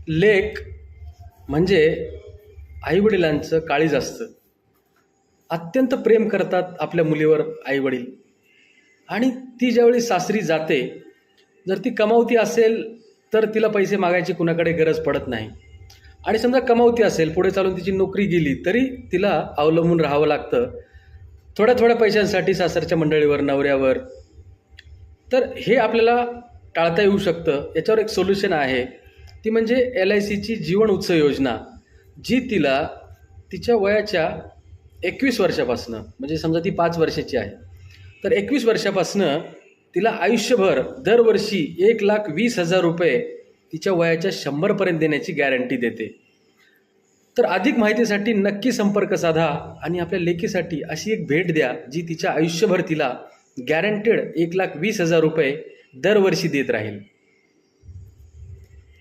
लेक म्हणजे आईवडिलांचं काळीज असतं. अत्यंत प्रेम करतात आपल्या मुलीवर आईवडील. आणि ती ज्यावेळी सासरी जाते, जर ती कमावती असेल तर तिला पैसे मागायची कुणाकडे गरज पडत नाही. आणि समजा कमावती असेल, पुढे चालून तिची नोकरी गेली तरी तिला अवलंबून राहावं लागतं थोड्या थोड्या पैशांसाठी सासरच्या मंडळीवर, नवऱ्यावर. तर हे आपल्याला टाळता येऊ शकतं. याच्यावर एक सोल्युशन आहे, ती म्हणजे LICची जीवन उत्सव योजना, जी तिला तिच्या वयाच्या 21 वर्षापासनं, म्हणजे समजा ती 5 वर्षाची आहे, तर 21 वर्षापासनं तिला आयुष्यभर दरवर्षी 1,20,000 रुपये तिच्या वयाच्या 100पर्यंत देण्याची गॅरंटी देते. तर अधिक माहितीसाठी नक्की संपर्क साधा आणि आपल्या लेकीसाठी अशी एक भेट द्या, जी तिच्या आयुष्यभर तिला गॅरंटेड 1,20,000 रुपये दरवर्षी देत राहील.